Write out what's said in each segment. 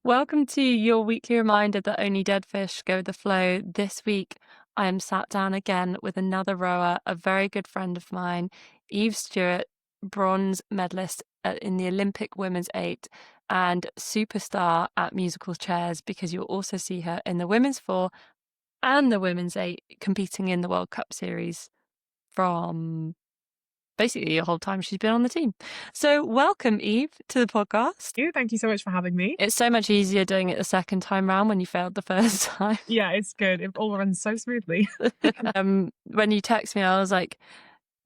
Welcome to your weekly reminder that only dead fish go with the flow. This week, I am sat down again with another rower, a very good friend of mine, Eve Stewart, bronze medalist in the Olympic women's eight and superstar at musical chairs, because you'll also see her in the women's four and the women's eight competing in the World Cup series from basically the whole time she's been on the team. So welcome, Eve, to the podcast. Thank you so much for having me. It's so much easier doing it the second time round when you failed the first time. Yeah, it's good. It all runs so smoothly. When you text me, I was like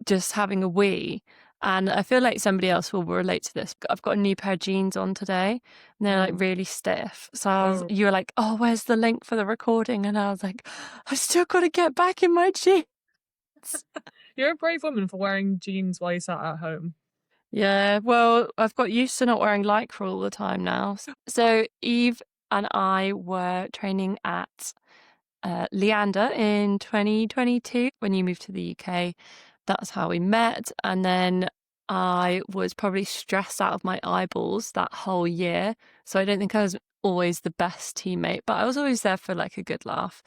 just having a wee. And I feel like somebody else will relate to this. I've got a new pair of jeans on today and they're like really stiff. So you were like, oh, where's the link for the recording? And I was like, I've still got to get back in my jeans. You're a brave woman for wearing jeans while you sat at home. Yeah, well, I've got used to not wearing lycra all the time now. So Eve and I were training at Leander in 2022 when you moved to the UK. That's how we met. And then I was probably stressed out of my eyeballs that whole year. So I don't think I was always the best teammate, but I was always there for like a good laugh.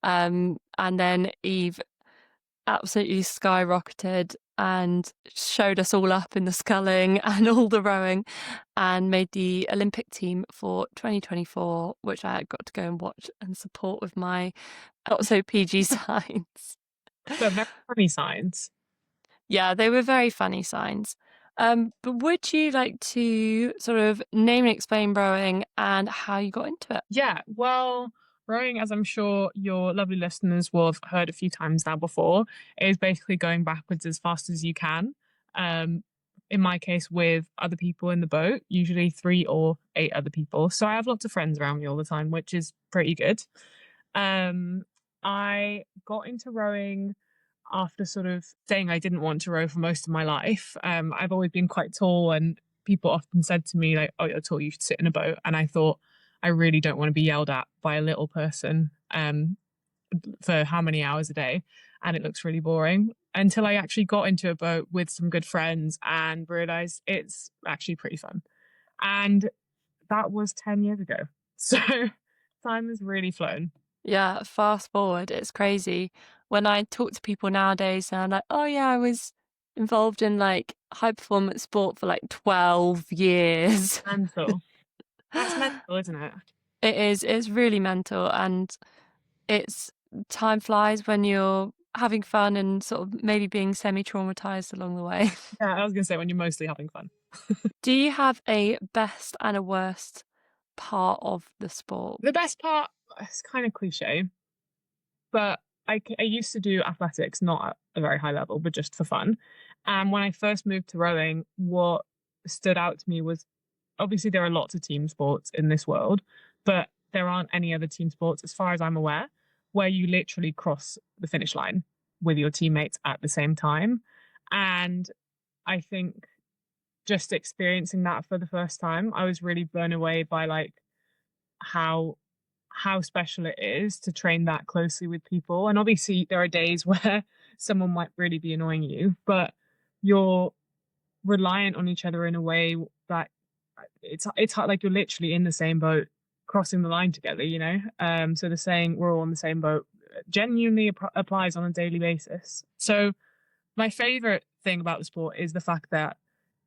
And then Eve absolutely skyrocketed and showed us all up in the sculling and all the rowing and made the Olympic team for 2024, which I got to go and watch and support with my not so PG signs. They're very funny signs. Yeah, they were very funny signs. But would you like to sort of name and explain rowing and how you got into it? Yeah, well, rowing, as I'm sure your lovely listeners will have heard a few times now before, is basically going backwards as fast as you can. In my case, with other people in the boat, usually 3 or 8 other people. So I have lots of friends around me all the time, which is pretty good. I got into rowing after sort of saying I didn't want to row for most of my life. I've always been quite tall, and people often said to me, like, oh, you're tall, you should sit in a boat. And I thought, I really don't want to be yelled at by a little person for how many hours a day. And it looks really boring until I actually got into a boat with some good friends and realized it's actually pretty fun. And that was 10 years ago. So time has really flown. Yeah, fast forward, it's crazy. When I talk to people nowadays, and I'm like, oh yeah, I was involved in like high performance sport for like 12 years. Mental. That's mental, isn't it? It is, it's really mental, and it's time flies when you're having fun and sort of maybe being semi-traumatized along the way. Yeah, I was going to say when you're mostly having fun. Do you have a best and a worst part of the sport? The best part, it's kind of cliche, but I used to do athletics, not at a very high level, but just for fun. And when I first moved to rowing, what stood out to me was obviously there are lots of team sports in this world, but there aren't any other team sports, as far as I'm aware, where you literally cross the finish line with your teammates at the same time. And I think just experiencing that for the first time, I was really blown away by like how special it is to train that closely with people. And obviously there are days where someone might really be annoying you, but you're reliant on each other in a way that it's hard, like you're literally in the same boat crossing the line together, you know. So the saying we're all on the same boat genuinely applies on a daily basis. So my favorite thing about the sport is the fact that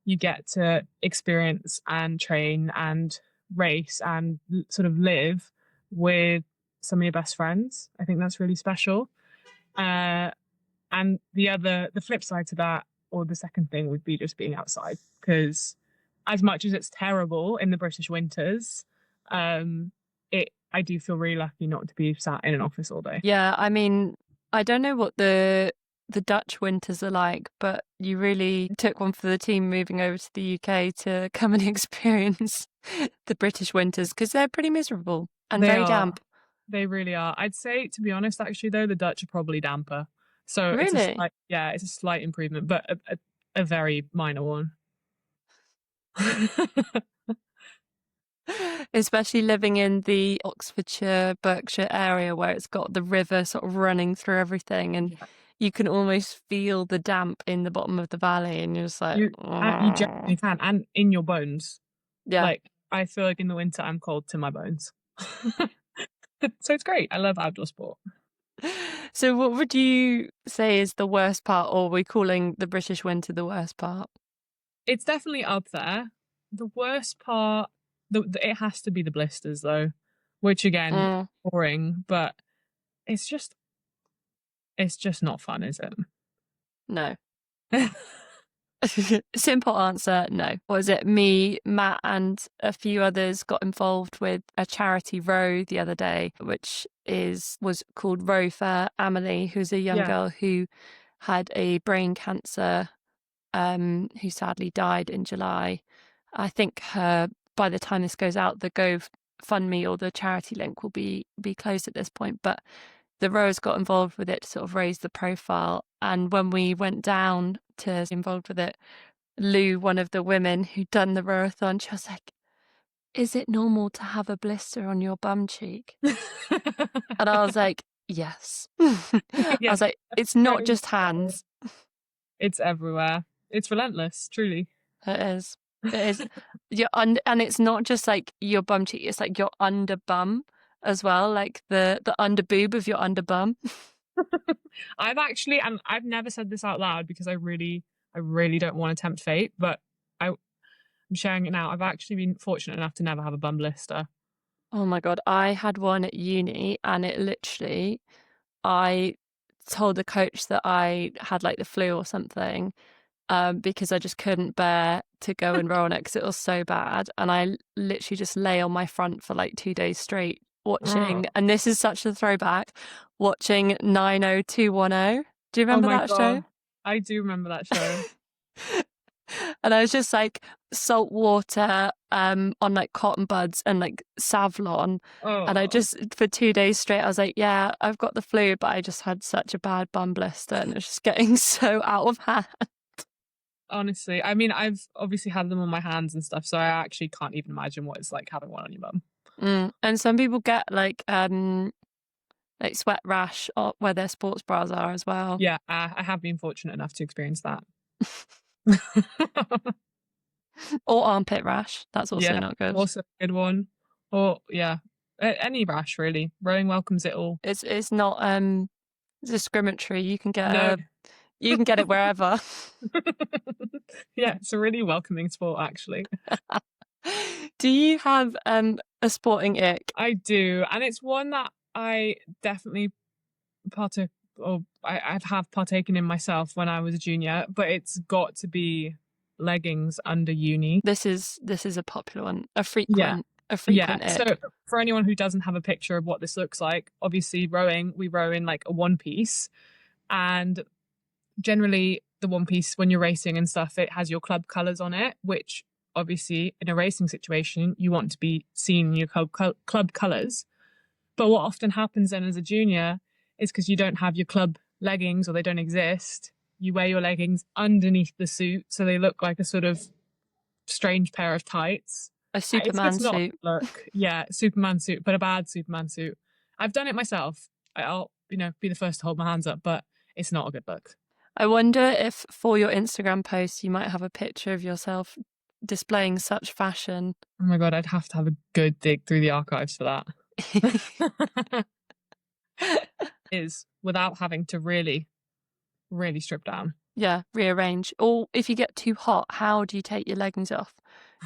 you get to experience and train and race and sort of live with some of your best friends. I think that's really special. And the flip side to that, or the second thing, would be just being outside, because as much as it's terrible in the British winters, I do feel really lucky not to be sat in an office all day. Yeah, I mean, I don't know what the Dutch winters are like, but you really took one for the team moving over to the UK to come and experience the British winters, because they're pretty miserable and very damp. They really are. I'd say, to be honest, actually, though, the Dutch are probably damper. So Really? it's a slight improvement, but a very minor one. Especially living in the Oxfordshire, Berkshire area where it's got the river sort of running through everything, and you can almost feel the damp in the bottom of the valley, and you're just like, You genuinely can, and in your bones. yeah. Like, I feel like in the winter I'm cold to my bones. So it's great. I love outdoor sport. So what would you say is the worst part, or are we calling the British winter the worst part? It's definitely up there. The worst part, it has to be the blisters though, which again, Mm, boring, but it's just it's just not fun, is no. it? Simple answer, no. Was it me, Matt, and a few others got involved with a charity row the other day, which was called Row for Amelie, who's a young Yeah. girl who had a brain cancer, who sadly died in July. I think by the time this goes out, the GoFundMe or the charity link will be closed at this point, but the rowers got involved with it to sort of raise the profile. And when we went down to get involved with it, Lou, one of the women who'd done the rowathon, she was like, "Is it normal to have a blister on your bum cheek?" And I was like, "Yes." I Yeah, was like, that's "It's not very much just so. hands." It's everywhere. It's relentless, truly. It is. It is. And it's not just like your bum cheek, it's like your under bum as well, like the under boob of your under bum. I've actually, and I've never said this out loud because I really don't want to tempt fate, but I'm sharing it now. I've actually been fortunate enough to never have a bum blister. Oh my God. I had one at uni and it literally, I told the coach that I had like the flu or something, because I just couldn't bear to go and row on it because it was so bad. And I literally just lay on my front for like 2 days straight watching, Oh, and this is such a throwback, watching 90210. Do you oh remember my that show? God. I do remember that show. And I was just like salt water on like cotton buds and like Savlon. And I Oh, just, for 2 days straight, I was like, yeah, I've got the flu, but I just had such a bad bum blister and it was just getting so out of hand. honestly. I mean, I've obviously had them on my hands and stuff, so I actually can't even imagine what it's like having one on your bum. And some people get like sweat rash where their sports bras are as well. Yeah, I have been fortunate enough to experience that. Or armpit rash. That's also Yeah, not good. also a good one. Or yeah, any rash really. Rowing welcomes it all. It's not discriminatory. No. You can get it wherever. Yeah, it's a really welcoming sport actually. Do you have a sporting ick? I do, and it's one that I definitely partook or I've have partaken in myself when I was a junior, but it's got to be leggings under uni. This is a popular one, Yeah. a Yeah. frequent So ick. for anyone who doesn't have a picture of what this looks like, obviously rowing, we row in like a one piece. And generally the one piece when you're racing and stuff, it has your club colours on it, which obviously in a racing situation, you want to be seen in your club colours. But what often happens then as a junior is because you don't have your club leggings or they don't exist, you wear your leggings underneath the suit. So they look like a sort of strange pair of tights. A It's Superman just not a suit. good look. Yeah, Superman suit, but a bad Superman suit. I've done it myself. I'll, be the first to hold my hands up, but it's not a good look. I wonder if for your Instagram post you might have a picture of yourself displaying such fashion. Oh my God, I'd have to have a good dig through the archives for that. Is without having to really, really strip down. Yeah, rearrange. Or if you get too hot, how do you take your leggings off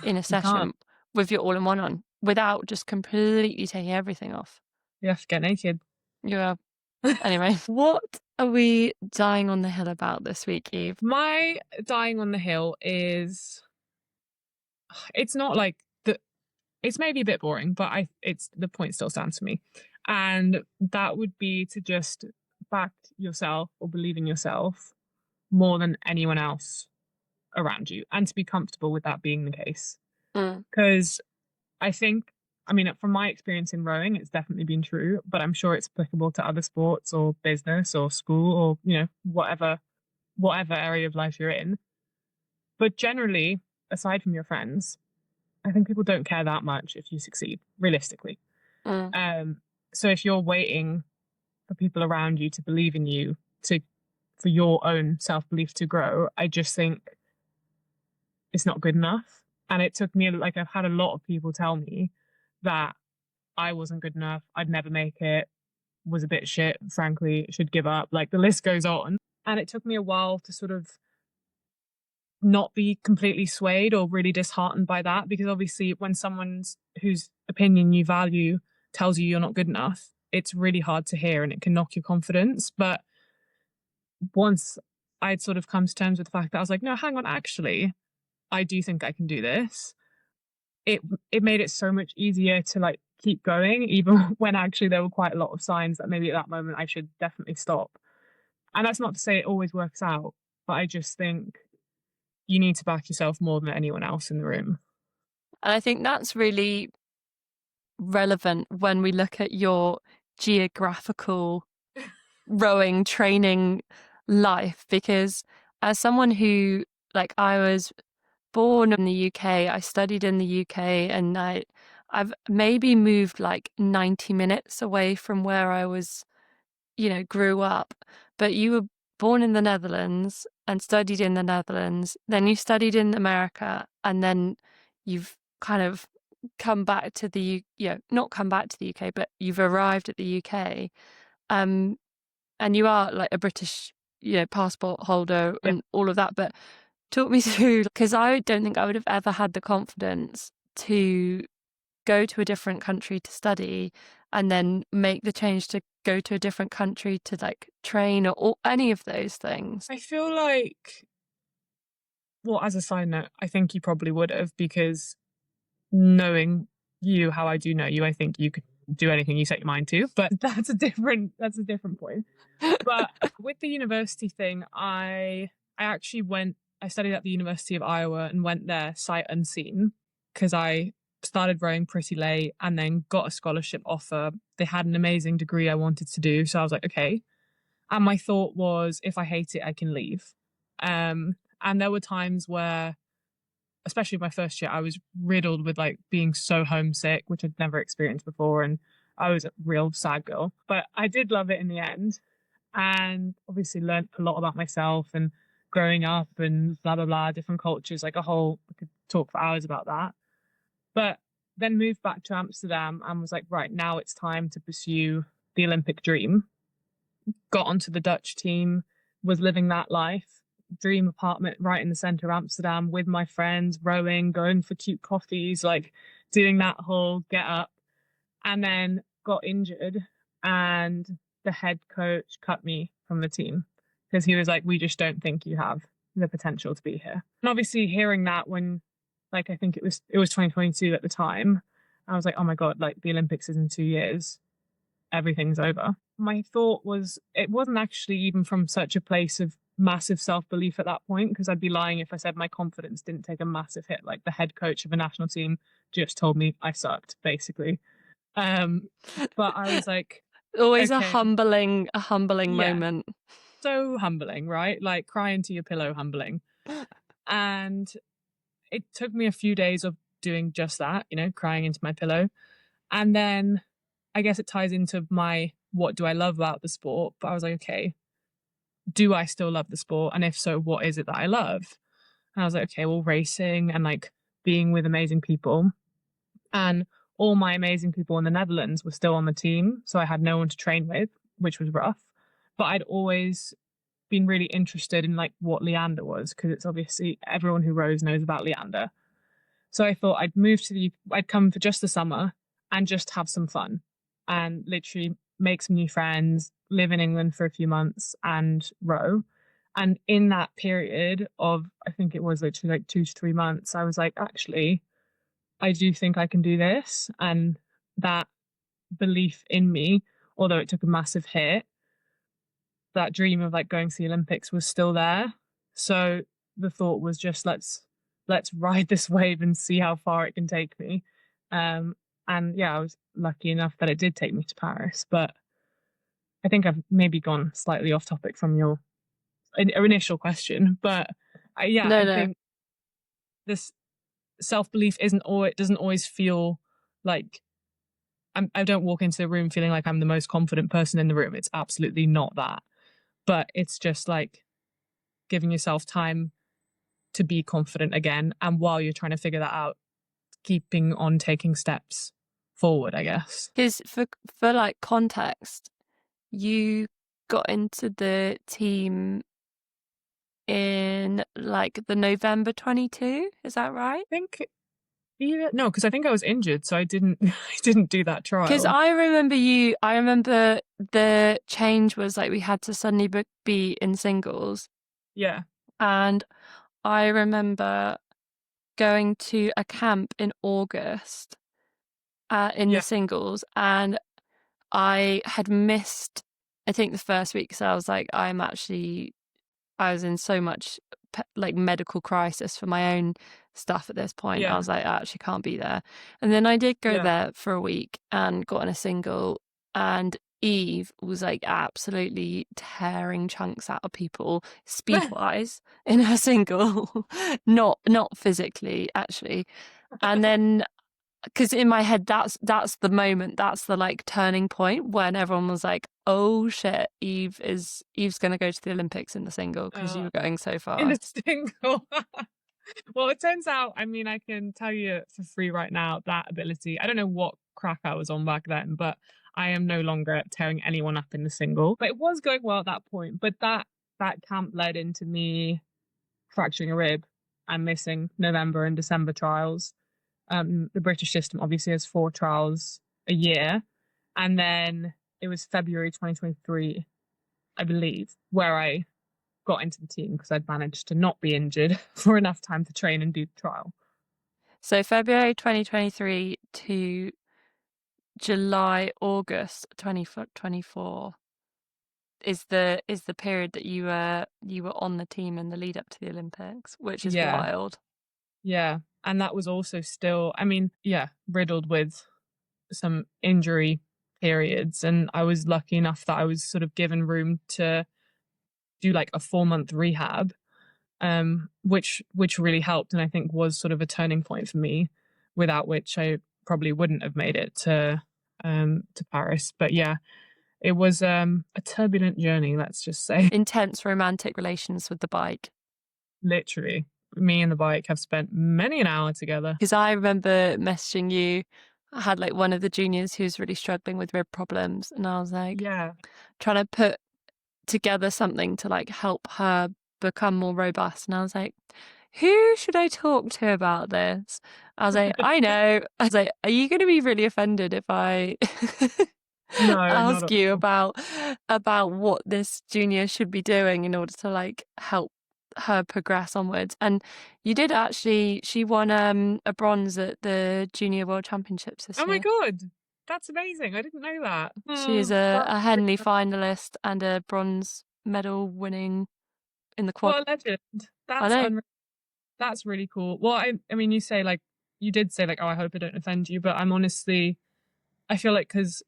in a You can't. session with your all-in-one on without just completely taking everything off? You have to get naked. Yeah. Anyway, what are we dying on the hill about this week, Eve? My dying on the hill is it's not like the it's maybe a bit boring, but I it's the point still stands for me. And that would be to just back yourself or believe in yourself more than anyone else around you and to be comfortable with that being the case. Mm. Because I think, I mean, from my experience in rowing, it's definitely been true, but I'm sure it's applicable to other sports or business or school or, whatever area of life you're in. But generally, aside from your friends, I think people don't care that much if you succeed, realistically. Mm. Um, so if you're waiting for people around you to believe in you to for your own self belief to grow, I just think it's not good enough. And it took me, like, I've had a lot of people tell me that I wasn't good enough, I'd never make it, was a bit shit, frankly, should give up. Like, the list goes on. And it took me a while to sort of not be completely swayed or really disheartened by that, because obviously when someone's whose opinion you value tells you you're not good enough, it's really hard to hear and it can knock your confidence. But once I'd sort of come to terms with the fact that I was like, no, hang on, actually, I do think I can do this. It made it so much easier to like keep going, even when actually there were quite a lot of signs that maybe at that moment I should definitely stop. And that's not to say it always works out, but I just think you need to back yourself more than anyone else in the room. And I think that's really relevant when we look at your geographical rowing training life, because as someone who, like, I was born in the UK, I studied in the UK, and I've maybe moved like 90 minutes away from where I was, grew up. But you were born in the Netherlands and studied in the Netherlands, then you studied in America, and then you've kind of come back to not come back to the UK, but you've arrived at the UK. Um, and you are like a British, passport holder Yeah. and all of that. But talk me through, because I don't think I would have ever had the confidence to go to a different country to study and then make the change to go to a different country to like train, or any of those things. I feel like, well, as a side note, I think you probably would have, because knowing you how I do know you, I think you could do anything you set your mind to. But that's a different point. But with the university thing, I actually I studied at the University of Iowa and went there sight unseen, because I started rowing pretty late and then got a scholarship offer. They had an amazing degree I wanted to do. So I was like, okay. And my thought was, if I hate it, I can leave. And there were times where, especially my first year, I was riddled with like being so homesick, which I'd never experienced before. And I was a real sad girl, but I did love it in the end. And obviously learned a lot about myself and growing up and blah, blah, blah, different cultures, like a whole, I could talk for hours about that. But then moved back to Amsterdam and was like, right, now it's time to pursue the Olympic dream. Got onto the Dutch team, was living that life. Dream apartment right in the center of Amsterdam with my friends, rowing, going for cute coffees, like doing that whole get up. And then got injured, and the head coach cut me from the team because he was like, we just don't think you have the potential to be here. And obviously hearing that when, like, I think it was 2022 at the time, I was like, oh my God, like the Olympics is in 2 years, everything's over. My thought was, it wasn't actually even from such a place of massive self-belief at that point, because I'd be lying if I said my confidence didn't take a massive hit. Like, the head coach of a national team just told me I sucked, basically. Um, but I was like, Always okay, a humbling yeah, moment. so humbling, right? Like crying to your pillow, humbling. And it took me a few days of doing just that, crying into my pillow. And then I guess it ties into my, what do I love about the sport? But I was like, okay, do I still love the sport? And if so, what is it that I love? And I was like, okay, well, racing and like being with amazing people. And all my amazing people in the Netherlands were still on the team. So I had no one to train with, which was rough. But I'd always been really interested in like what Leander was, because it's obviously everyone who rows knows about Leander. So I thought I'd come for just the summer and just have some fun and literally make some new friends, live in England for a few months and row. And in that period of, I think it was literally like 2 to 3 months, I was like, actually, I do think I can do this. And that belief in me, although it took a massive hit, that dream of like going to the Olympics was still there. So the thought was just, let's ride this wave and see how far it can take me. Um, and yeah, I was lucky enough that it did take me to Paris. But I think I've maybe gone slightly off topic from your initial question. But yeah, No, I no. think this self belief isn't, or it doesn't always feel like I don't walk into the room feeling like I'm the most confident person in the room. It's absolutely not that. But it's just like giving yourself time to be confident again. And while you're trying to figure that out, keeping on taking steps forward, I guess. Because for like context, you got into the team in like the November 22, is that right? I think either no, because I think I was injured, so I didn't I didn't do that Because trial. I remember the change was like we had to suddenly be in singles. Yeah, And I remember going to a camp in August in the yeah, singles, and I had missed, I think, the first week. So I was like, I was in so much like medical crisis for my own stuff at this point. I yeah, was like, I actually can't be there. And then I did go yeah. there for a week and got on a single, and Eve was like absolutely tearing chunks out of people speed wise in her single, not physically actually. And then because in my head that's the moment, that's the like turning point when everyone was like, oh shit, Eve's gonna go to the Olympics in the single because you uh, were going so in a fast. single. Well, it turns out, I mean, I can tell you for free right now that ability. I don't know what crack I was on back then, but I am no longer tearing anyone up in the single. But it was going well at that point. But that camp led into me fracturing a rib and missing November and December trials. The British system obviously has 4 trials a year, and then it was February 2023, I believe, where I got into the team because I'd managed to not be injured for enough time to train and do the trial. So February 2023 to August 2024 is the period that you were on the team in the lead up to the Olympics, which is Yeah, wild. yeah. And that was also still, I mean, yeah, riddled with some injury periods. And I was lucky enough that I was sort of given room to do like a 4 month rehab, which really helped and I think was sort of a turning point for me, without which I probably wouldn't have made it to Paris. But yeah, it was a turbulent journey, let's just say. Intense romantic relations with the bike. Literally, me and the bike have spent many an hour together. Because I remember messaging you. I had like one of the juniors who was really struggling with rib problems, and I was like Yeah. trying to put together something to like help her become more robust. And I was like, who should I talk to about this? I was like, I know. I was like, are you going to be really offended if I No, not ask at you all. about what this junior should be doing in order to like help her progress onwards? And you did actually. She won a bronze at the Junior World Championships this Oh my year. god, that's amazing! I didn't know that. She's That's a Henley finalist and a bronze medal winning in the quad. what a legend. I That's know. that's really cool. Well, I mean, you say like you did say like, oh, I hope I don't offend you, but I'm honestly, I feel like because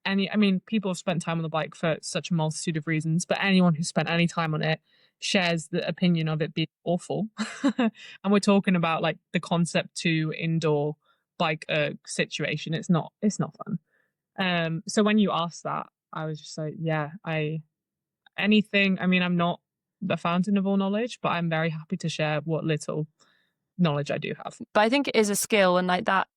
I mean, people have spent time on the bike for such a multitude of reasons, but anyone who's spent any time on it shares the opinion of it being awful. And we're talking about like the concept to indoor bike situation. It's not fun. So when you asked that, I was just like, yeah, anything. I mean, I'm not the fountain of all knowledge, but I'm very happy to share what little knowledge I do have. But I think it is a skill, and like that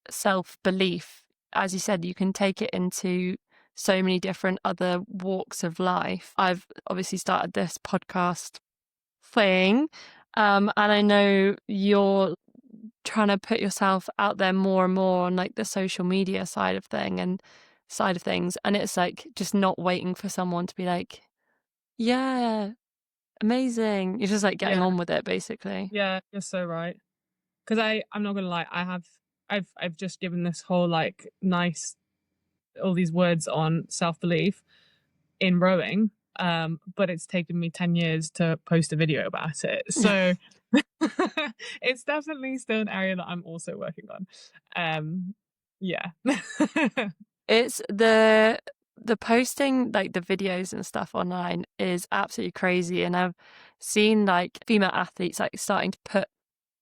self-belief, as you said, you can take it into so many different other walks of life. I've obviously started this podcast thing, and I know you're trying to put yourself out there more and more on like the social media side of things, and it's like just not waiting for someone to be like, yeah, amazing. You're just like getting Yeah, on with it basically. yeah, you're so right. Because I'm not gonna lie, I've just given this whole like nice all these words on self belief in rowing, but it's taken me 10 years to post a video about it. So it's definitely still an area that I'm also working on. Yeah. It's the posting like the videos and stuff online is absolutely crazy, and I've seen like female athletes like starting to put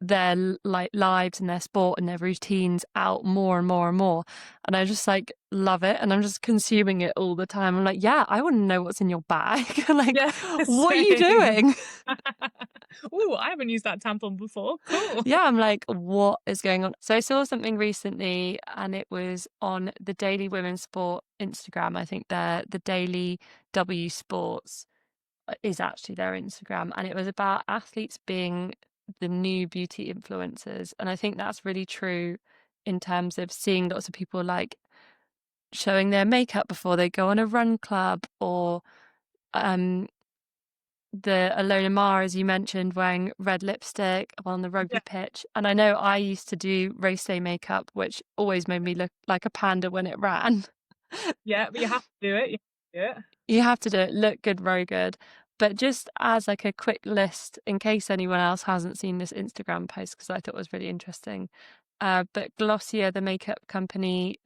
their like lives and their sport and their routines out more and more and more. And I just like love it. And I'm just consuming it all the time. I'm like, yeah, I want to know what's in your bag. Like, Yeah, what are you same. doing? Ooh, I haven't used that tampon before. Cool. Yeah, I'm like, what is going on? So I saw something recently and it was on the Daily Women's Sport Instagram. I think the Daily W Sports is actually their Instagram. And it was about athletes being the new beauty influencers. And I think that's really true in terms of seeing lots of people like showing their makeup before they go on a run club, or um the Alona Mar, as you mentioned, wearing red lipstick on the rugby Yeah, pitch. And I know I used to do race day makeup, which always made me look like a panda when it ran. yeah, but you have to do it. You have to do it. You have to do it, look good, very good. But just as like a quick list, in case anyone else hasn't seen this Instagram post, because I thought it was really interesting. But Glossier, the makeup company,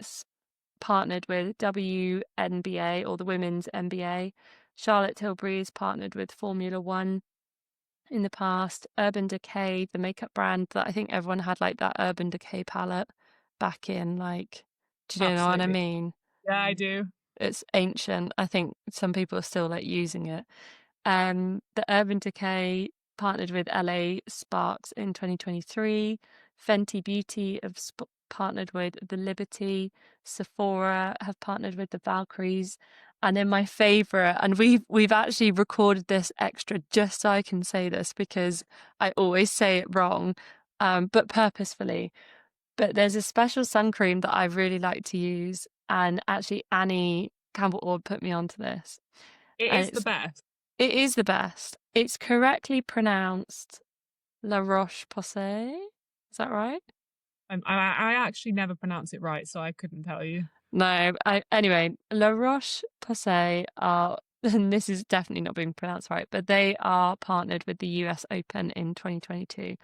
partnered with WNBA, or the Women's NBA. Charlotte Tilbury is partnered with Formula One in the past. Urban Decay, the makeup brand that I think everyone had like that Urban Decay palette back in like, do you know what I Absolutely. mean? Yeah, I do. It's ancient. I think some people are still like using it. The Urban Decay partnered with LA Sparks in 2023. Fenty Beauty have partnered with the Liberty. Sephora have partnered with the Valkyries. And then my favorite, and we've actually recorded this extra just so I can say this because I always say it wrong, but purposefully. But there's a special sun cream that I really like to use, and actually Annie Campbell Ord put me onto this, It and is the best. it is the best. It's correctly pronounced La Roche-Posay. Is that right? I actually never pronounce it right, so I couldn't tell you. No. Anyway, La Roche-Posay are, and this is definitely not being pronounced right, but they are partnered with the US Open in 2022.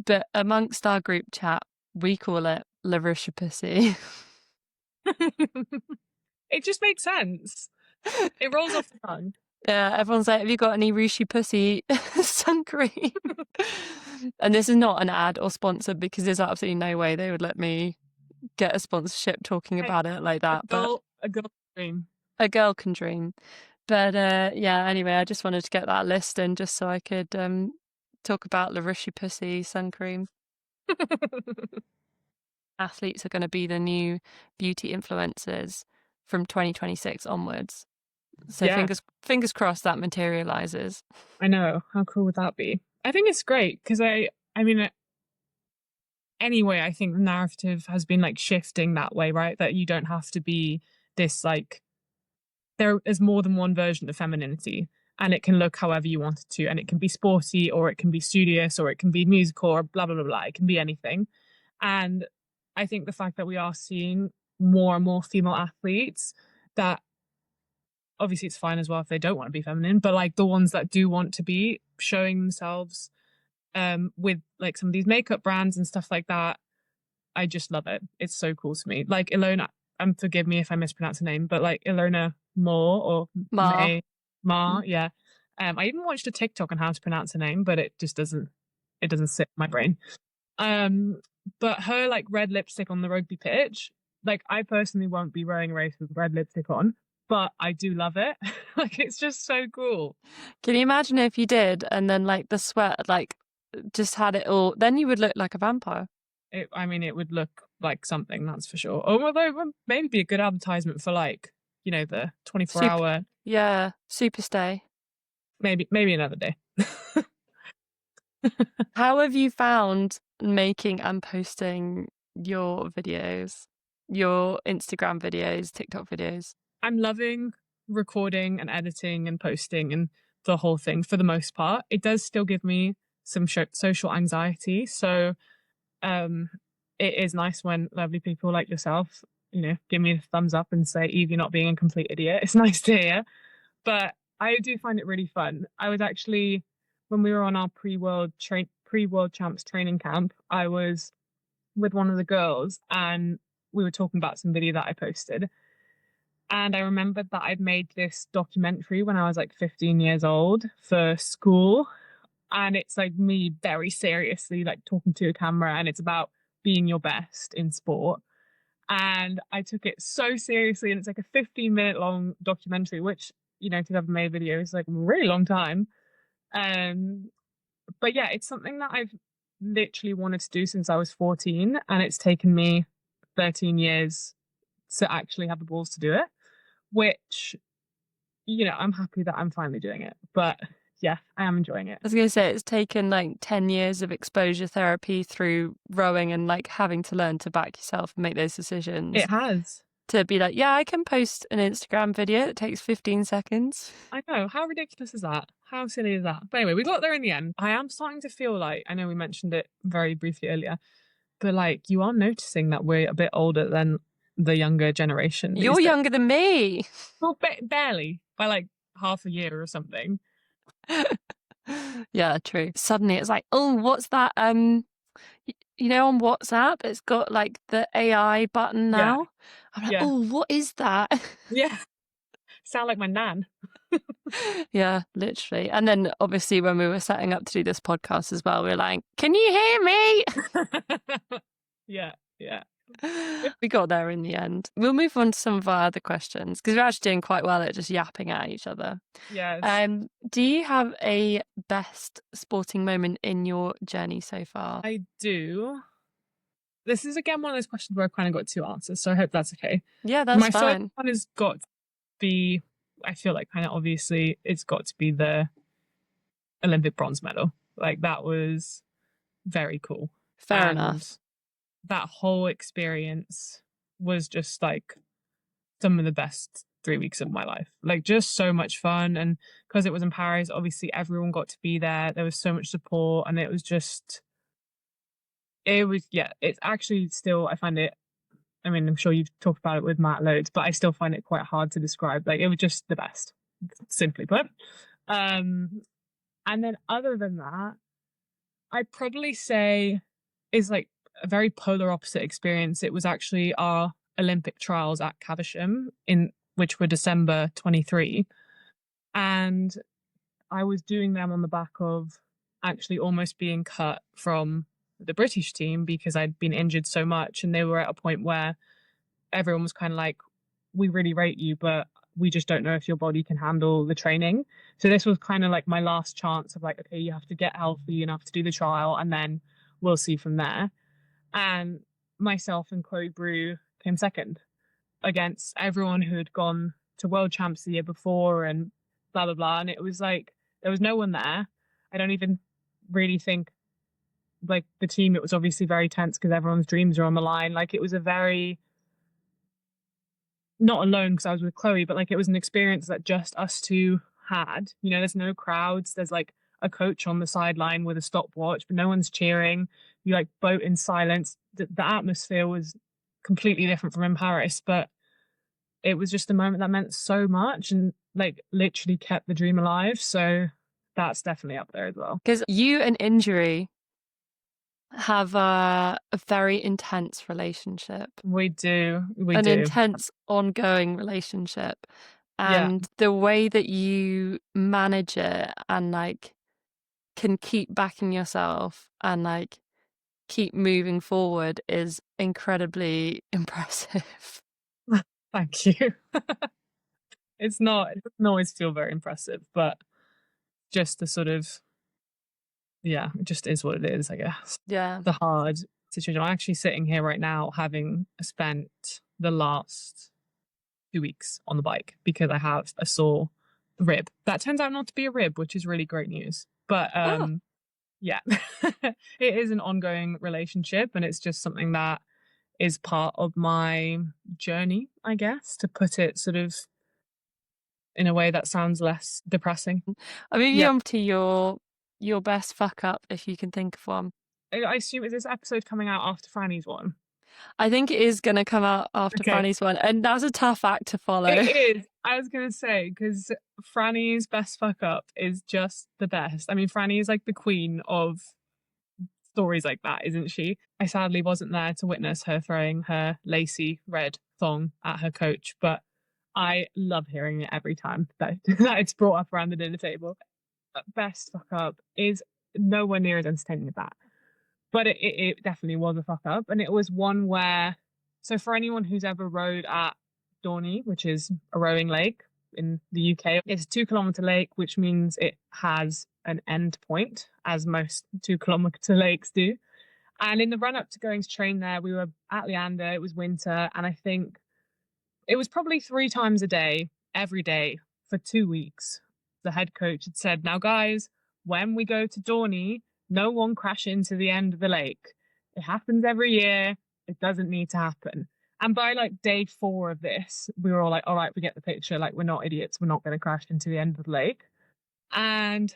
But amongst our group chat, we call it La Roche-Posay. It just makes sense. It rolls off the tongue. Yeah, everyone's like, have you got any Rishi Pussy sun cream? And this is not an ad or sponsor, because there's absolutely no way they would let me get a sponsorship talking Hey, about it like that. But a girl dream. a girl can dream. But yeah, anyway, I just wanted to get that list in just so I could talk about La Rishi Pussy sun cream. Athletes are going to be the new beauty influencers from 2026 onwards. So Yeah, fingers crossed that materializes. I know. How cool would that be? I think it's great because I mean, anyway, I think the narrative has been like shifting that way, right? That you don't have to be this like there is more than one version of femininity, and it can look however you want it to, and it can be sporty or it can be studious or it can be musical or blah blah blah blah. It can be anything. And I think the fact that we are seeing more and more female athletes that obviously it's fine as well if they don't want to be feminine, but like the ones that do want to be showing themselves with like some of these makeup brands and stuff like that, I just love it. It's so cool to me. Like Ilona, forgive me if I mispronounce her name, but like Ilona Moore or Ma. May Ma, yeah. I even watched a TikTok on how to pronounce her name, but it doesn't sit in my brain. Um, but her like red lipstick on the rugby pitch, like I personally won't be rowing a race with red lipstick on, but I do love it. Like it's just so cool. Can you imagine if you did, and then like the sweat, like just had it all? Then you would look like a vampire. I mean, it would look like something, that's for sure. Or although it would maybe be a good advertisement for like, the 24 Super, hour, yeah, super stay. maybe another day. How have you found making and posting your videos, your Instagram videos, TikTok videos? I'm loving recording and editing and posting and the whole thing for the most part. It does still give me some social anxiety. So um, it is nice when lovely people like yourself, give me a thumbs up and say, Eve, you're not being a complete idiot. It's nice to hear. But I do find it really fun. I was actually, when we were on our pre-world champs training camp, I was with one of the girls and we were talking about some video that I posted. And I remembered that I'd made this documentary when I was like 15 years old for school and it's like me very seriously like talking to a camera, and it's about being your best in sport. And I took it so seriously, and it's like a 15-minute long documentary, which, if you've ever made a video, is like a really long time. Um, but yeah, it's something that I've literally wanted to do since I was 14, and it's taken me 13 years to actually have the balls to do it, which, I'm happy that I'm finally doing it. But yeah, I am enjoying it. I was going to say it's taken like 10 years of exposure therapy through rowing and like having to learn to back yourself and make those decisions It has. to be like, yeah, I can post an Instagram video that takes 15 seconds. I know. How ridiculous is that? How silly is that? But anyway, we got there in the end. I am starting to feel like, I know we mentioned it very briefly earlier, but like you are noticing that we're a bit older than the younger generation these You're days. younger than me. Well, barely by like half a year or something. Yeah, true. Suddenly it's like, oh, what's that? On WhatsApp, it's got like the AI button Yeah, now. I'm like, yeah, oh, what is that? yeah. Sound like my nan. Yeah, literally. And then obviously when we were setting up to do this podcast as well, we were like, can you hear me? Yeah, yeah. We got there in the end. We'll move on to some of our other questions because we're actually doing quite well at just yapping at each other. Yes. Do you have a best sporting moment in your journey so far? I do. This is again one of those questions where I've kind of got two answers, so I hope that's okay. Yeah, that's My first fine. one has got to be, I feel like kind of obviously, it's got to be the Olympic bronze medal. Like that was very cool. Fair And enough. that whole experience was just like some of the best 3 weeks of my life. Like just so much fun. And because it was in Paris, obviously everyone got to be there. There was so much support, and it's actually still, I find it, I mean, I'm sure you've talked about it with Matt loads, but I still find it quite hard to describe. Like it was just the best, simply put. And then other than that, I'd probably say is like a very polar opposite experience. It was actually our Olympic trials at Caversham in which were December 23. And I was doing them on the back of actually almost being cut from the British team because I'd been injured so much, and they were at a point where everyone was kind of like, we really rate you, but we just don't know if your body can handle the training. So this was kind of like my last chance of like, okay, you have to get healthy enough to do the trial, and then we'll see from there. And myself and Chloe Brew came second against everyone who had gone to world champs the year before and blah, blah, blah. And it was like, there was no one there. I don't even really think like the team, it was obviously very tense because everyone's dreams are on the line. Like it was a very, not alone because I was with Chloe, but like it was an experience that just us two had. There's no crowds. There's like a coach on the sideline with a stopwatch, but no one's cheering. You like boat in silence. The atmosphere was completely different from in Paris, but it was just a moment that meant so much and like literally kept the dream alive. So that's definitely up there as well. Because you and injury have a very intense relationship. We do. An intense ongoing relationship. Yeah. And the way that you manage it and like can keep backing yourself and like keep moving forward is incredibly impressive. Thank you. It doesn't always feel very impressive, but just the sort of, yeah, it just is what it is, I guess. Yeah. The hard situation. I'm actually sitting here right now having spent the last 2 weeks on the bike because I have a sore rib. That turns out not to be a rib, which is really great news. But Oh. yeah, it is an ongoing relationship, and it's just something that is part of my journey, I guess, to put it sort of in a way that sounds less depressing. I mean, Yeah. on to your best fuck up if you can think of one. I assume, is this episode coming out after Franny's one? I think it is going to come out after Okay. Franny's one, and that's a tough act to follow. It is. I was going to say, because Franny's best fuck up is just the best. I mean, Franny is like the queen of stories like that, isn't she? I sadly wasn't there to witness her throwing her lacy red thong at her coach, but I love hearing it every time that it's brought up around the dinner table. Best fuck up is nowhere near as entertaining as that. But it definitely was a fuck up, and it was one where, so for anyone who's ever rowed at Dorney, which is a rowing lake in the UK, it's a 2 kilometer lake, which means it has an end point, as most 2 kilometer lakes do. And in the run up to going to train there, we were at Leander, it was winter, and I think it was probably 3 times a day, every day, for 2 weeks. The head coach had said, "Now, guys, when we go to Dorney, no one crash into the end of the lake. It happens every year. It doesn't need to happen." And by like day 4 of this, we were all like, "All right, we get the picture. Like, we're not idiots. We're not going to crash into the end of the lake." And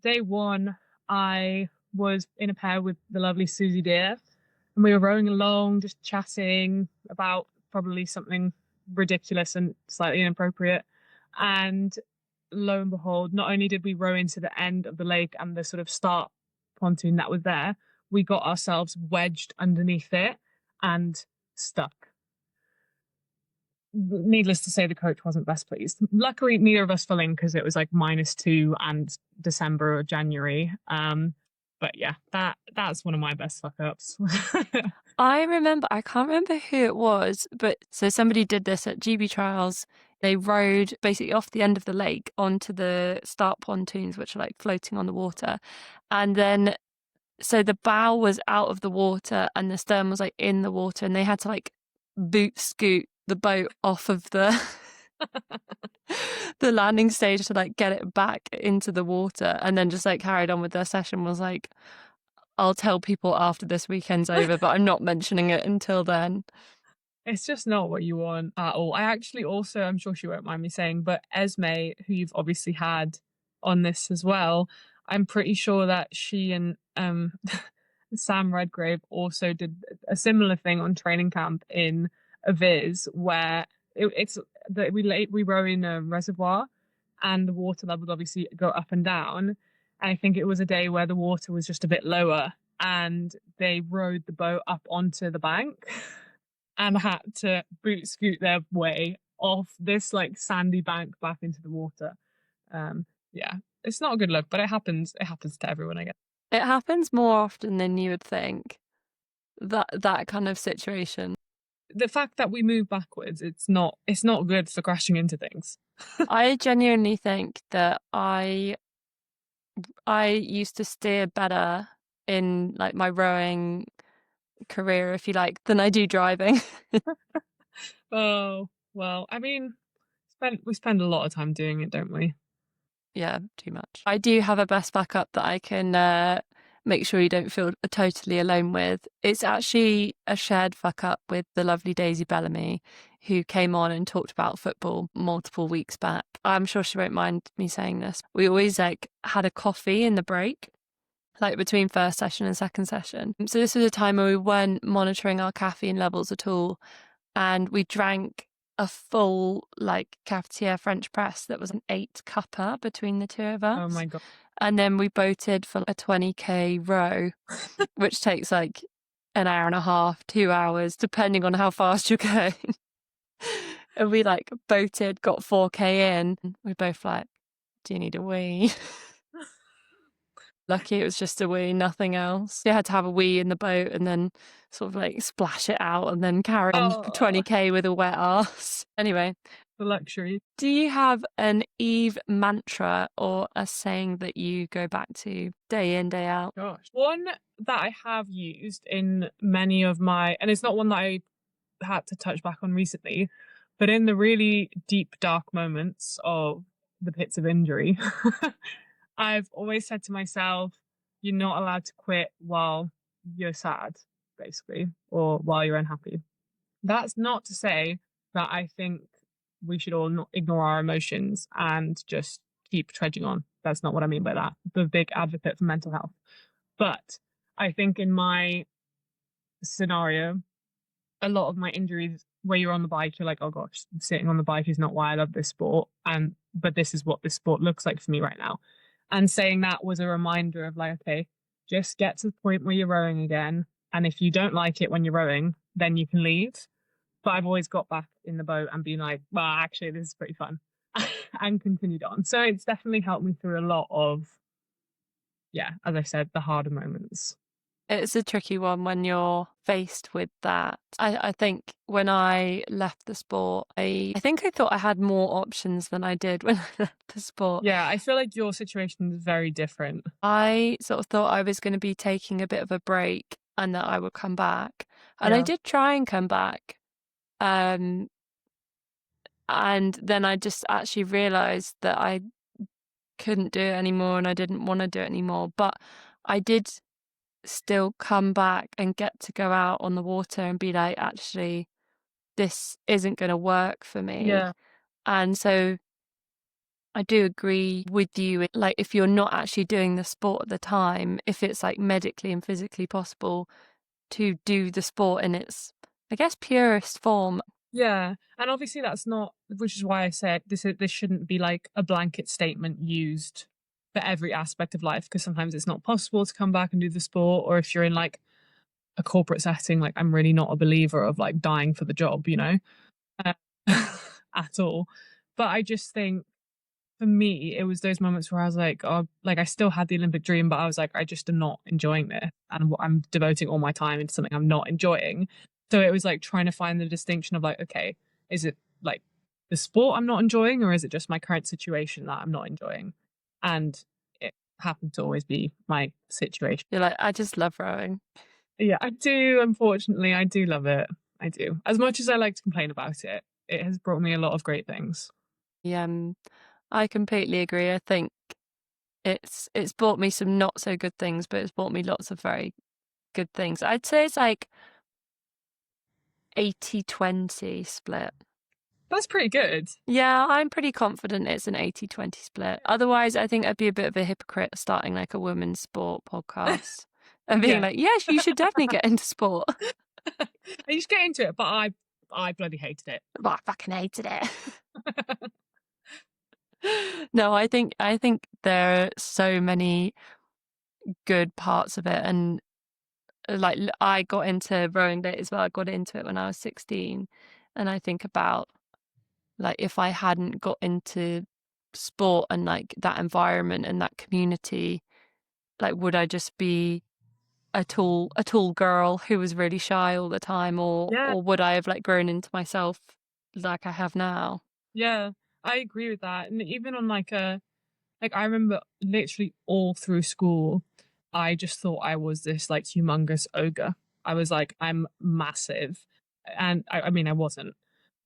day 1, I was in a pair with the lovely Susie Deer, and we were rowing along, just chatting about probably something ridiculous and slightly inappropriate. And lo and behold, not only did we row into the end of the lake and the sort of start pontoon that was there, we got ourselves wedged underneath it and stuck. Needless to say, the coach wasn't best pleased. Luckily, neither of us fell in because it was like -2 and December or January. But yeah, that's one of my best fuck ups. I can't remember who it was, but so somebody did this at GB Trials. They rowed basically off the end of the lake onto the start pontoons, which are like floating on the water. And then, so the bow was out of the water and the stern was like in the water, and they had to like boot scoot the boat off of the the landing stage to like get it back into the water, and then just like carried on with their session. Was like, I'll tell people after this weekend's over, but I'm not mentioning it until then. It's just not what you want at all. I actually also, I'm sure she won't mind me saying, but Esme, who you've obviously had on this as well, I'm pretty sure that she and Sam Redgrave also did a similar thing on training camp in a viz where it's that we row in a reservoir, and the water levels obviously go up and down. And I think it was a day where the water was just a bit lower, and they rowed the boat up onto the bank and had to boot scoot their way off this like sandy bank back into the water. Yeah, it's not a good look, but it happens. It happens to everyone, I guess. It happens more often than you would think. That kind of situation. The fact that we move backwards, it's not good for crashing into things. I genuinely think that I used to steer better in like my rowing career, if you like, than I do driving. Oh well, I mean, we spend a lot of time doing it, don't we? Yeah, too much. I do have a best backup that I can make sure you don't feel totally alone with. It's actually a shared fuck up with the lovely Daisy Bellamy, who came on and talked about football multiple weeks back. I'm sure she won't mind me saying this. We always like had a coffee in the break, like between first session and second session. So this was a time where we weren't monitoring our caffeine levels at all, and we drank a full like cafetiere French press that was an 8 cupper between the two of Oh us. my god. And then we boated for a 20k row, which takes like an hour and a half, 2 hours, depending on how fast you're going. And we like boated, got 4k in. We both like, do you need a wee? Lucky it was just a wee, nothing else. You had to have a wee in the boat and then sort of like splash it out and then carry on Oh, 20k with a wet ass. Anyway, the luxury. do you have an Eve mantra or a saying that you go back to day in, day out? Gosh, one that I have used in many of my, and it's not one that I had to touch back on recently, but in the really deep, dark moments of the pits of injury, I've always said to myself, you're not allowed to quit while you're sad, basically, or while you're unhappy. That's not to say that I think we should all not ignore our emotions and just keep trudging on. That's not what I mean by that. I'm a big advocate for mental health. But I think in my scenario, a lot of my injuries where you're on the bike, you're like, oh gosh, sitting on the bike is not why I love this sport. And but this is what this sport looks like for me right now. And saying that was a reminder of like, okay, just get to the point where you're rowing again. And if you don't like it when you're rowing, then you can leave. But I've always got back in the boat and been like, well, actually, this is pretty fun, and continued on. So it's definitely helped me through a lot of yeah, as I said, the harder moments. It's a tricky one when you're faced with that. I think when I left the sport, I think I thought I had more options than I did when I left the sport. Yeah, I feel like your situation is very different. I sort of thought I was going to be taking a bit of a break and that I would come back. And I Yeah. did try and come back. Um, and then I just actually realized that I couldn't do it anymore and I didn't want to do it anymore. But I did still come back and get to go out on the water and be like, actually, this isn't going to work for me. Yeah. And so I do agree with you. Like, if you're not actually doing the sport at the time, if it's like medically and physically possible to do the sport in its, I guess, purest form. Yeah, and obviously that's not, which is why I said this shouldn't be like a blanket statement used for every aspect of life, because sometimes it's not possible to come back and do the sport, or if you're in like a corporate setting, like I'm really not a believer of like dying for the job, uh, at all. But I just think for me, it was those moments where I was like, oh, like I still had the Olympic dream, but I was like, I just am not enjoying this. And I'm devoting all my time into something I'm not enjoying. So it was like trying to find the distinction of like, okay, is it like the sport I'm not enjoying, or is it just my current situation that I'm not enjoying? And it happened to always be my situation. You're like, I just love rowing. Yeah, I do. Unfortunately, I do love it. I do. As much as I like to complain about it, it has brought me a lot of great things. Yeah, I completely agree. I think it's brought me some not so good things, but it's brought me lots of very good things. I'd say it's like 80-20 split. That's pretty good. Yeah, I'm pretty confident it's an 80-20 split. Otherwise, I think I'd be a bit of a hypocrite starting like a women's sport podcast and being Yeah. like, yes, you should definitely get into sport. I used to get into it, but I bloody hated it. But I fucking hated it. No, I think there are so many good parts of it, and like I got into rowing late as well. I got into it when I was 16, and I think about like if I hadn't got into sport and like that environment and that community, like would I just be a tall girl who was really shy all the time, or Yeah, would I have like grown into myself like I have now? yeah, I agree with that. And even on like I remember literally all through school, I just thought I was this like humongous ogre. I was like, I'm massive. And I mean, I wasn't.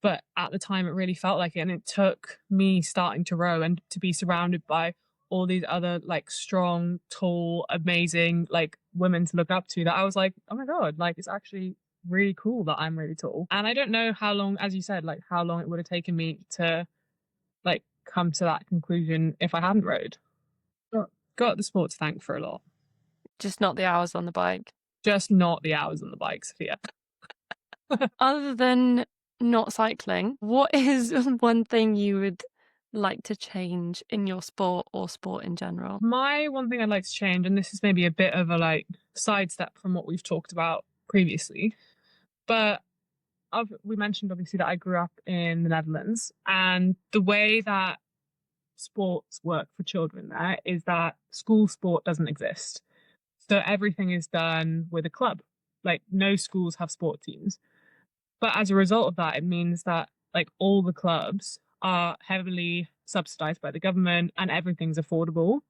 But at the time, it really felt like it. And it took me starting to row and to be surrounded by all these other like strong, tall, amazing like women to look up to, that I was like, oh my God, like it's actually really cool that I'm really tall. And I don't know how long, as you said, like how long it would have taken me to like come to that conclusion if I hadn't rowed. Got the sport to thank for a lot. Just not the hours on the bike. Just not the hours on the bike, Sophia. Other than not cycling, what is one thing you would like to change in your sport or sport in general? My one thing I'd like to change, and this is maybe a bit of a like sidestep from what we've talked about previously, but we mentioned obviously that I grew up in the Netherlands, and the way that sports work for children there is that school sport doesn't exist. So everything is done with a club. Like no schools have sport teams. But as a result of that, it means that like all the clubs are heavily subsidized by the government and everything's affordable.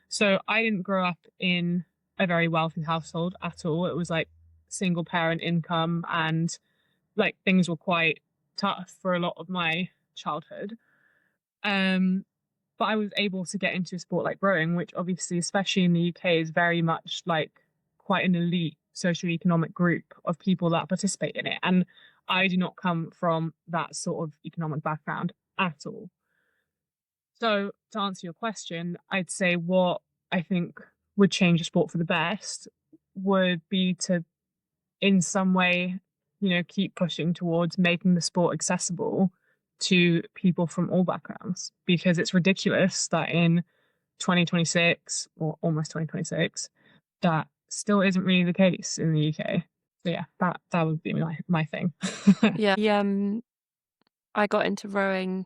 So I didn't grow up in a very wealthy household at all. It was like single parent income, and like things were quite tough for a lot of my childhood. Um but I was able to get into a sport like rowing, which obviously, especially in the UK, is very much like quite an elite socioeconomic group of people that participate in it. And I do not come from that sort of economic background at all. So, to answer your question, I'd say what I think would change the sport for the best would be to, in some way, keep pushing towards making the sport accessible to people from all backgrounds, because it's ridiculous that in 2026 or almost 2026 that still isn't really the case in the UK. So yeah, that would be my thing. Yeah, I got into rowing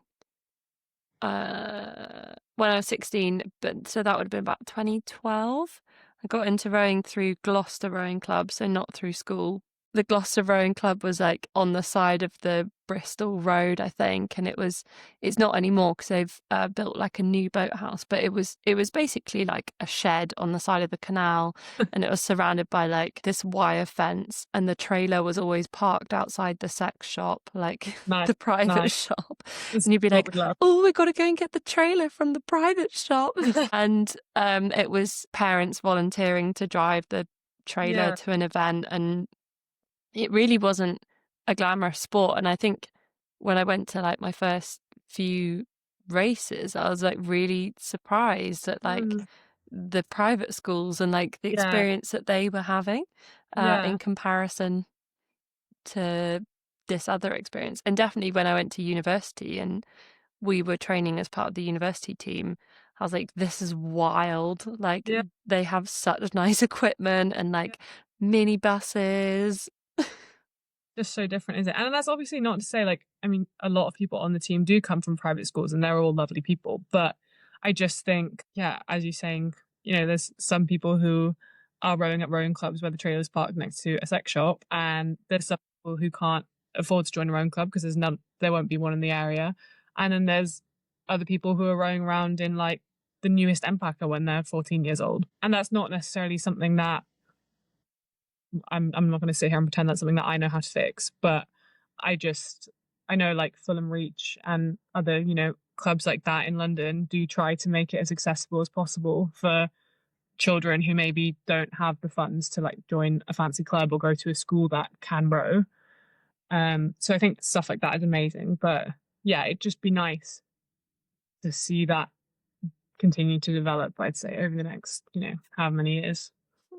when I was 16, but so that would have been about 2012. I got into rowing through Gloucester Rowing Club, so not through school. The Gloucester Rowing Club was like on the side of the Bristol Road, I think, and it's not anymore because they've built like a new boathouse, but it was basically like a shed on the side of the canal, and it was surrounded by like this wire fence, and the trailer was always parked outside the sex shop, like Nice, the private nice. shop, This and is you'd be what like, we love. oh, we got to go and get the trailer from the private shop. And it was parents volunteering to drive the trailer Yeah, to an event, and it really wasn't a glamorous sport. And I think when I went to like my first few races, I was like really surprised at like mm, the private schools and like the yeah, experience that they were having yeah, in comparison to this other experience. And definitely when I went to university and we were training as part of the university team, I was like, this is wild. Like, yeah. they have such nice equipment and Yeah. like mini buses. Just so different, is it? And that's obviously not to say, like, I mean, a lot of people on the team do come from private schools and they're all lovely people. But I just think, yeah, as you're saying, there's some people who are rowing at rowing clubs where the trailer's parked next to a sex shop, and there's some people who can't afford to join a rowing club because there won't be one in the area. And then there's other people who are rowing around in like the newest Empaka when they're 14 years old. And that's not necessarily something that I'm not going to sit here and pretend that's something that I know how to fix, but I know like Fulham Reach and other, clubs like that in London do try to make it as accessible as possible for children who maybe don't have the funds to like join a fancy club or go to a school that can row. So I think stuff like that is amazing. But yeah, it'd just be nice to see that continue to develop, I'd say, over the next, however many years.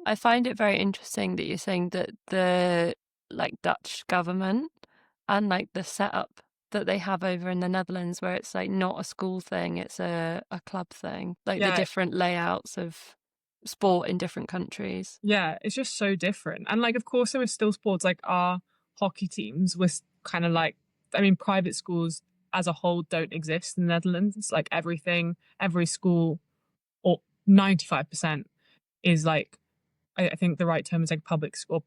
I find it very interesting that you're saying that the like Dutch government and like the setup that they have over in the Netherlands, where it's like not a school thing, it's a club thing, like the Yeah, different layouts of sport in different countries. yeah, it's just so different. And like, of course, there were still sports like our hockey teams was kind of like, I mean, private schools as a whole don't exist in the Netherlands. It's like every school, or 95% is like, I think the right term is like public school,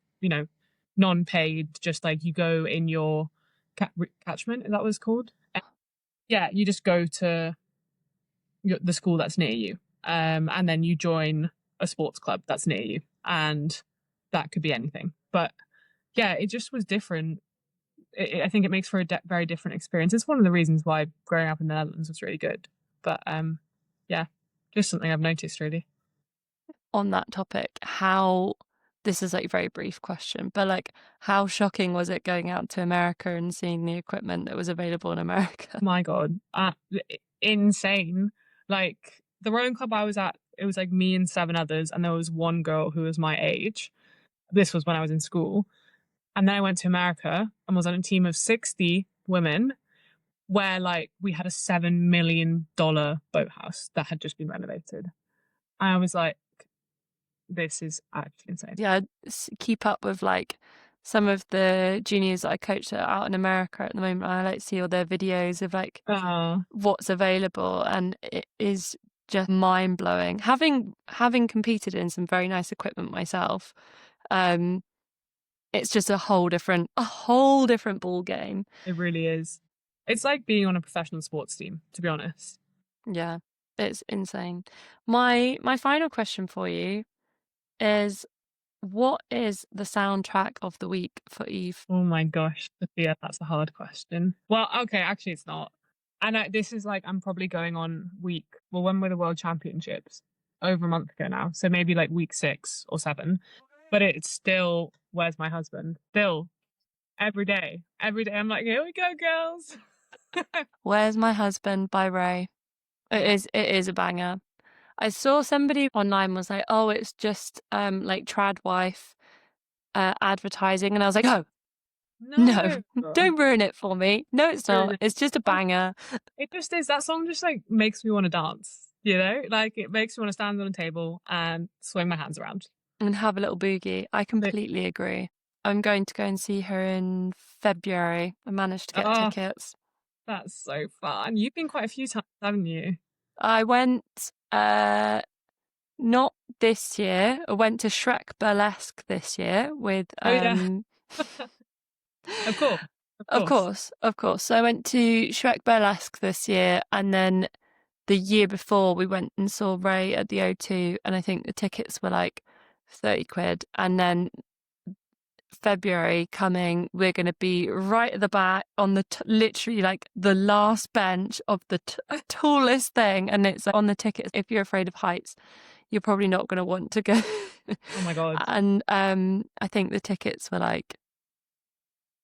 non-paid, just like you go in your catchment, is that what it's called? Yeah, you just go to the school that's near you, and then you join a sports club that's near you, and that could be anything. But yeah, it just was different. I think it makes for a very different experience. It's one of the reasons why growing up in the Netherlands was really good. But yeah, just something I've noticed really. On that topic, how this is like a very brief question, but like how shocking was it going out to America and seeing the equipment that was available in America? My God, insane! Like the rowing club I was at, it was like me and seven others, and there was one girl who was my age. This was when I was in school. And then I went to America and was on a team of 60 women where like we had a $7 million boathouse that had just been renovated. And I was like, this is actually insane. Yeah, keep up with like some of the juniors that I coach that are out in America at the moment. I like to see all their videos of like Uh, what's available, and it is just mind blowing. Having competed in some very nice equipment myself, um, it's just a whole different ball game. it really is. It's like being on a professional sports team, to be honest. Yeah, it's insane. My final question for you is, what is the soundtrack of the week for Eve? Oh my gosh, Sophia, that's a hard question. Well, okay, actually, it's not. And this is like, I'm probably going on well, when were the World Championships? Over a month ago now. So maybe like week 6 or 7. But it's still, Where's My Husband? Still, every day. Every day, I'm like, here we go, girls. Where's My Husband by Ray? It Yeah. is a banger. I saw somebody online was like, oh, it's just like trad wife advertising, and I was like, oh no, No. don't ruin it for me. No, it's not. Really. It's just a banger. It just is. That song just like makes me want to dance, Like it makes me want to stand on a table and swing my hands around. And have a little boogie. I But, completely agree. I'm going to go and see her in February. I managed to get oh, tickets. that's so fun. You've been quite a few times, haven't you? I went not this year. I went to Shrek Burlesque this year with Oh yeah, of course, of of course. course, of course. So I went to Shrek Burlesque this year, and then the year before we went and saw Ray at the O2, and I think the tickets were like 30 quid. And then February coming, we're going to be right at the back on the literally like the last bench of the tallest thing, and it's on the tickets. If you're afraid of heights, you're probably not going to want to go. Oh my god. And I think the tickets were like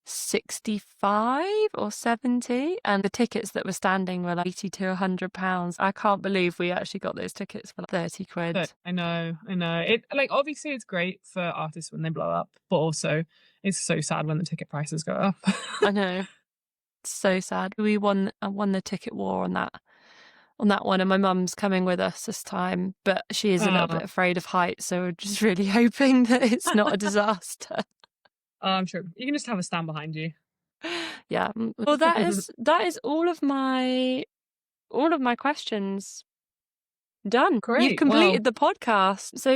65 or 70, and the tickets that were standing were like 80 to £100. I can't believe we actually got those tickets for like 30 quid. But I know, I know. It like obviously it's great for artists when they blow up, but also it's so sad when the ticket prices go up. I know, it's so sad. We won the ticket war on that one, and my mum's coming with us this time, but she is a little Uh, bit afraid of heights, so we're just really hoping that it's not a disaster. I'm sure you can just have a stand behind you. Yeah. Well, that is all of my questions done. You've Great. Well, completed the podcast. So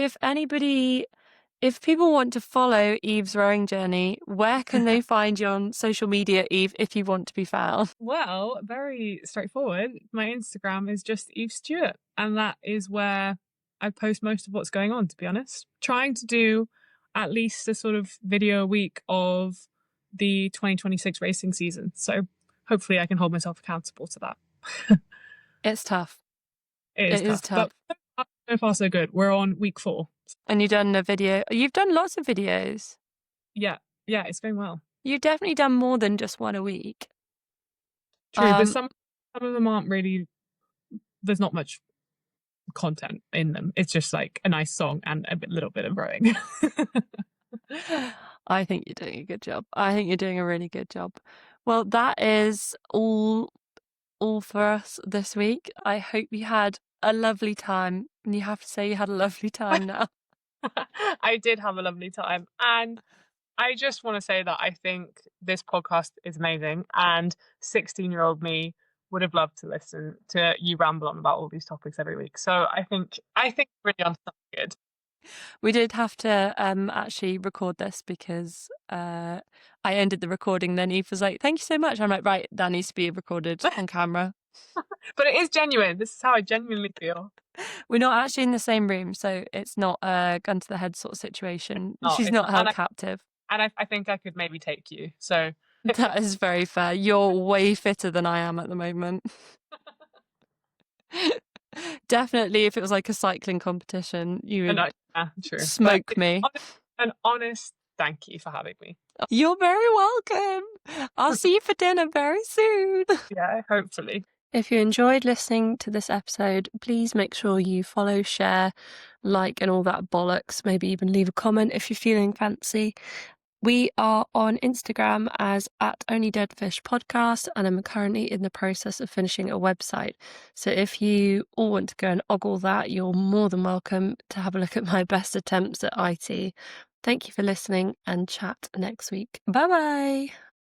if people want to follow Eve's rowing journey, where can they find you on social media, Eve, if you want to be found? well, very straightforward. My Instagram is just Eve Stewart, and that is where I post most of what's going on, to be honest. Trying to do at least a sort of video a week of the 2026 racing season. So hopefully I can hold myself accountable to that. It's tough. It is It is tough, but tough. so far so good. We're on week 4. And you've done lots of videos. Yeah, yeah, it's going well. You've definitely done more than just one a week. True, but some of them aren't really. There's not much content in them. It's just like a nice song and little bit of rowing. I think you're doing a good job. I think you're doing a really good job. Well, that is all for us this week. I hope you had a lovely time. And you have to say you had a lovely time now. I did have a lovely time, and I just want to say that I think this podcast is amazing, and 16-year-old me would have loved to listen to you ramble on about all these topics every week. So I think really on something good. We did have to actually record this because I ended the recording. Then Eve was like, "Thank you so much." I'm like, "Right, that needs to be recorded on camera." But it is genuine. This is how I genuinely feel. We're not actually in the same room, so it's not a gun to the head sort of situation. She's It's not not, held captive. and I think I could maybe take you. So That is very fair. You're way fitter than I am at the moment. Definitely, if it was like a cycling competition, you would yeah, true. smoke me. An honest thank you for having me. You're very welcome. I'll see you for dinner very soon. Yeah, hopefully. If you enjoyed listening to this episode, please make sure you follow, share, like, and all that bollocks. Maybe even leave a comment if you're feeling fancy. We are on Instagram as @OnlyDeadFishPodcast, and I'm currently in the process of finishing a website. So if you all want to go and ogle that, you're more than welcome to have a look at my best attempts at IT. Thank you for listening, and chat next week. Bye bye.